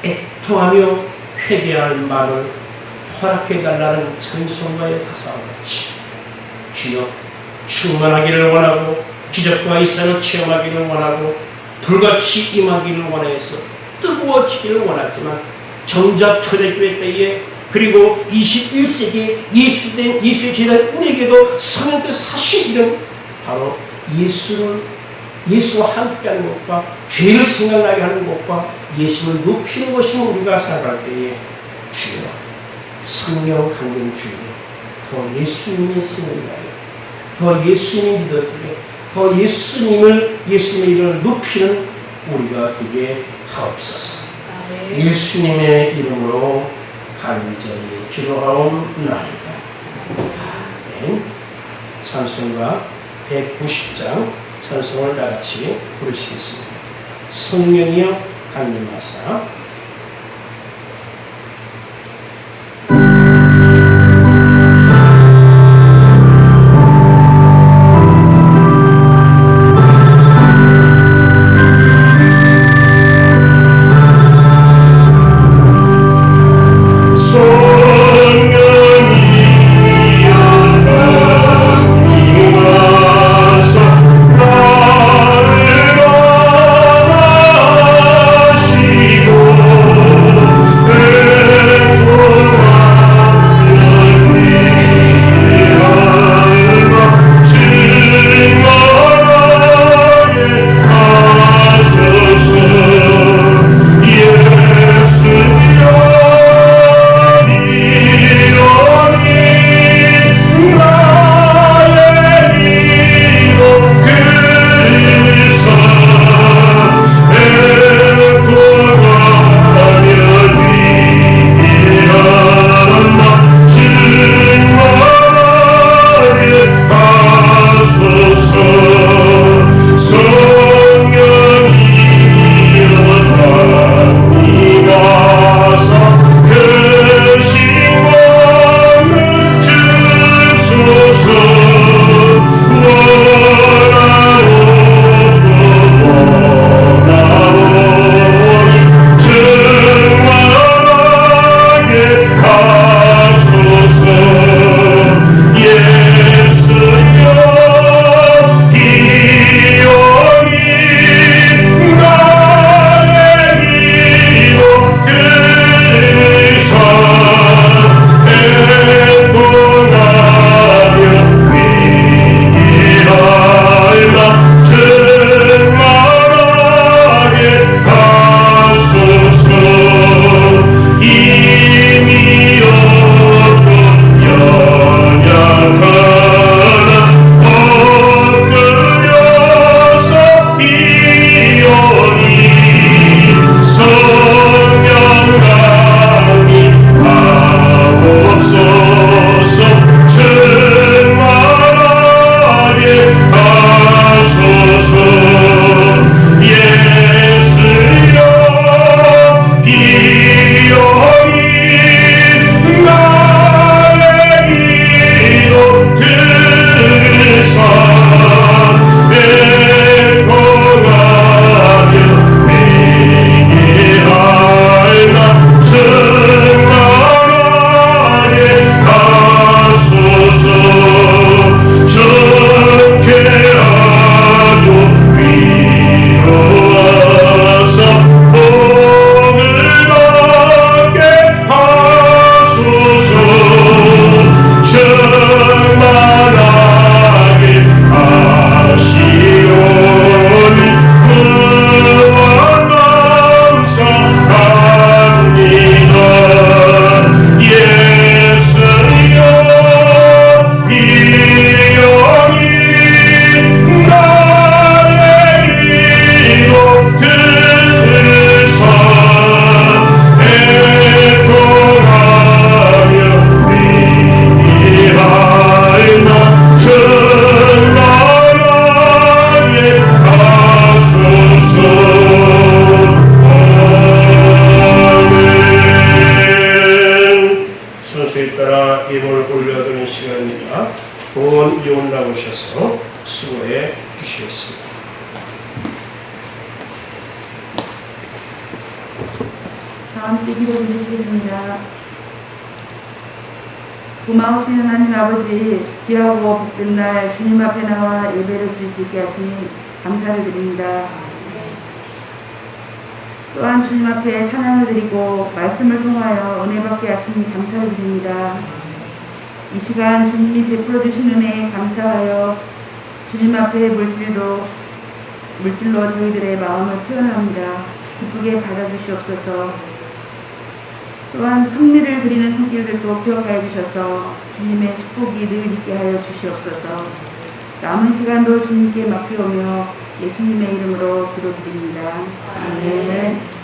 애통하며 회개할 말을 허락해달라는 찬송가의 가사와 같이 주여 충만하기를 원하고 기적과 이사를 체험하기를 원하고 불같이 임하기를 원해서 뜨거워지기를 원하지만 정작 초대교회 때에 그리고 21세기 예수의 제자인 우리에게도 성령께서 하신 일은 바로 예수와 함께하는 것과 죄를 생각나게 하는 것과 예수를 높이는 것이 우리가 살아갈 때에 주여 성령 강림 주여 더 예수님의 생각나게 더 예수님이 믿어지게 더 예수님의 이름을 높이는 우리가 되게 하옵소서. 예수님의 이름으로 간절히 기도하옵나이다. 아멘. 찬송가 190장 찬송을 다같이 부르시겠습니다. 성령이여 강림하사 나를 안아주시고 오셔서 수고해 주시겠습니다. 함께 기도드리시겠습니다. 고마우신 하나님 아버지, 귀하고 복된 날 주님 앞에 나와 예배를 드릴 수 있게 하시니 감사를 드립니다. 또한 주님 앞에 찬양을 드리고 말씀을 통하여 은혜 받게 하시니 감사를 드립니다. 이 시간 주님이 베풀어 주신 은혜에 감사하여 주님 앞에 물질로 저희들의 마음을 표현합니다. 기쁘게 받아주시옵소서. 또한 성례를 드리는 손길들도 기억하여 주셔서 주님의 축복이 늘 있게 하여 주시옵소서. 남은 시간도 주님께 맡기오며 예수님의 이름으로 기도드립니다. 아멘.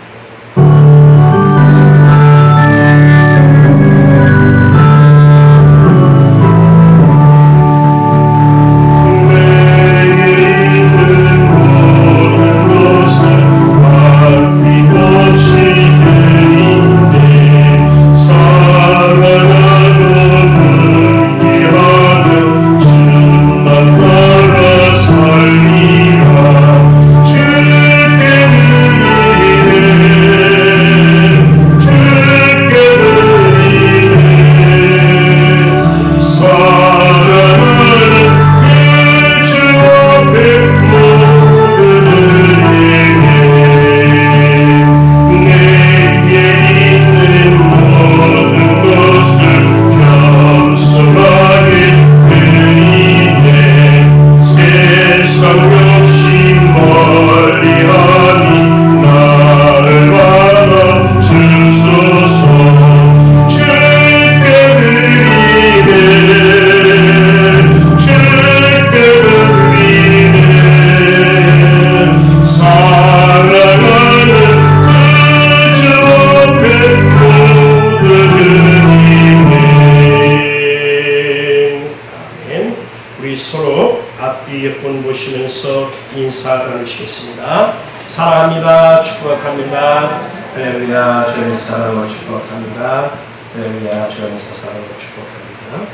인사 나누시겠습니다. 사랑합니다. 축복합니다. 할렐루야. 주 안에서 사랑하고 축복합니다. 할렐루야. 주 안에서 사랑하고 축복합니다.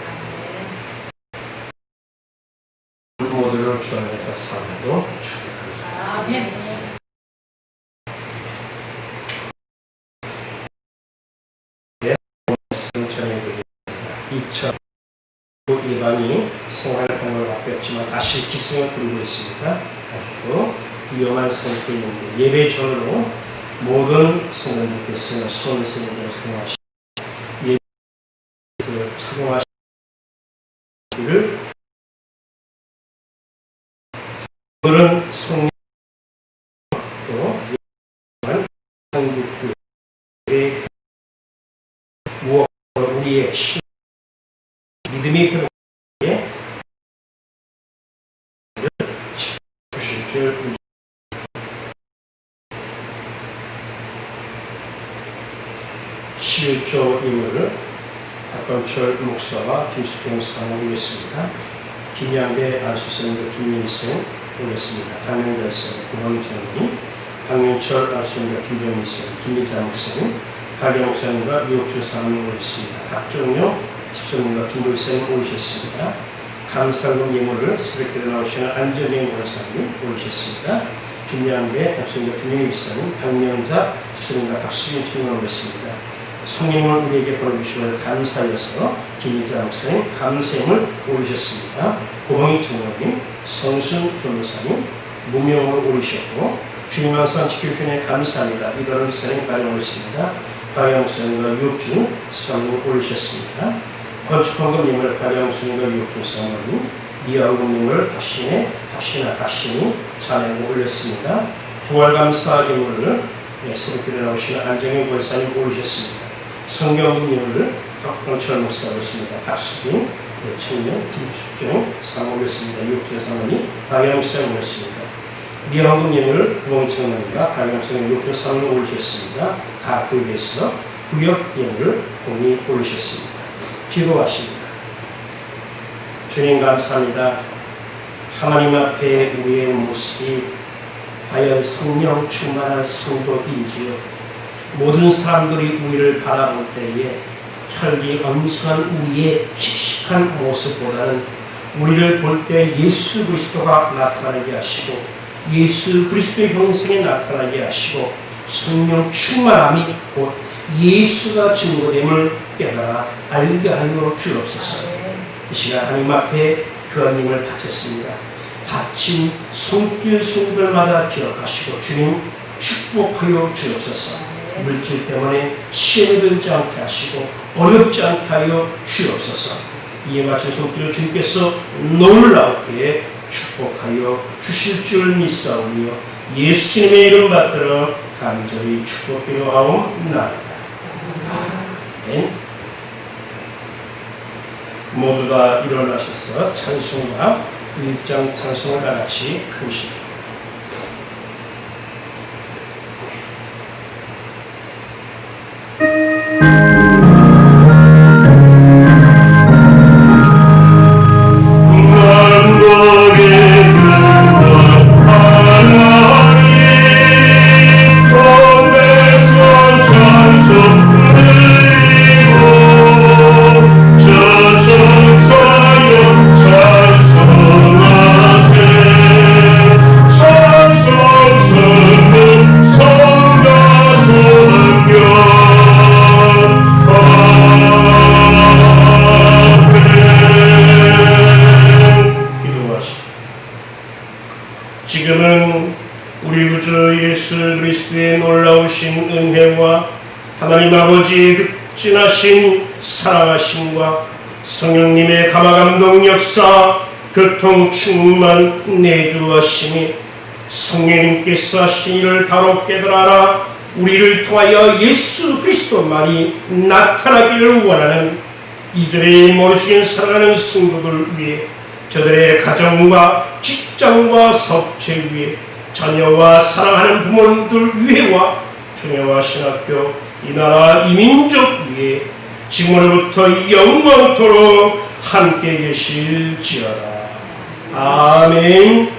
모두를 주 안에서 사랑하고 축복합니다. 아멘. 전해드리겠습니다. 2000 예방이 생활병을 맡겼지만 다시 기승을 부리고 있습니다. 그리고 위험한 상태에 있는데 예배 전으로 모든 성도님께서 손세례를 수행하시고 예배를 착용하시기를 오늘은 성령 또 한국교회의 무엇보다 우리의 신 믿음이 필요한 주실 줄 11조 임무를 박건철 목사와 김수경 사장을 올렸습니다. 김양배 안수생도 김민생 올렸습니다. 강명절생 구원장님, 박민철 안수생과 김병민생, 김미자 목사님, 박영 목사님과 유옥주 사장을 올렸습니다. 박종용 집사님과 김돌생 오셨습니다. 감사금 예물을 새벽에 나오시는 안전영 원사님 오셨습니다. 김양배 박수님과 김영희 집사님, 박명자 집사님과 박수진 집사님 오셨습니다. 성령을 우리에게 보내주시고 감사하여서 김희자 목사님 감샘을 오르셨습니다. 고봉희 장로님, 성순 변호사님 무명을 오르셨고 주님 항상 지켜주시니 감사합니다. 이달은 목사님 발령 오셨습니다. 박영 목사님과 유옥주 수장님 오르셨습니다. 건축헌금 예물 박영 목사님과 유옥주 수장님, 미화헌금 예물 다시니 자네고 올렸습니다. 부활감사 예물을 새벽길에 나오시는 안정현 권사님 오르셨습니다. 성경금 예물을 박봉철 목사가 올렸습니다. 박수빈, 청년, 김숙경 상 올렸습니다. 유옥주 사모님, 박영 목사님 올렸습니다. 미화헌금 예물을 구멍청년과 박영 목사님 유옥주 사모님 올리셨습니다. 다 구역에서 구역 예물을 공히 올리셨습니다. 기도하십니다. 주님 감사합니다. 하나님 앞에 우리의 모습이 과연 성령 충만한 성도인지요. 모든 사람들이 우리를 바라볼 때에 혈기 엄선한 우리의 씩씩한 모습보다는 우리를 볼 때 예수 그리스도가 나타나게 하시고 예수 그리스도의 형상에 나타나게 하시고 성령 충만함이 곧 예수가 증거됨을 깨달아 알게 하여 주옵소서. 이 시간 하나님 앞에 교환님을 바쳤습니다. 바친 손길마다 기억하시고 주님 축복하여 주옵소서. 물질 때문에 시험에 들지 않게 하시고 어렵지 않게 하여 주옵소서. 이에 바친 손길을 주님께서 놀랍게 축복하여 주실 줄 믿사오며 예수님의 이름 받들어 간절히 축복드려 하옵나이다. 아멘. 모두 다 일어나셔서 찬송가 1장 찬송을 다 같이 보시죠. 지금은 우리 구주 예수 그리스도의 놀라우신 은혜와 하나님 아버지의 극진하신 사랑하심과 성령님의 감화감동 역사 교통 충만 내주하심이 성령님께서 하신 일을 바로 깨달아 우리를 통하여 예수 그리스도만이 나타나기를 원하는 이전에 모르시긴 살아가는 성도들 위해 저들의 가정과 직장과 사업체 위에 자녀와 사랑하는 부모님들 위에와 종교와 신학교 이 나라 이 민족 위에 지금으로부터 영원토록 함께 계실지어다. 아멘.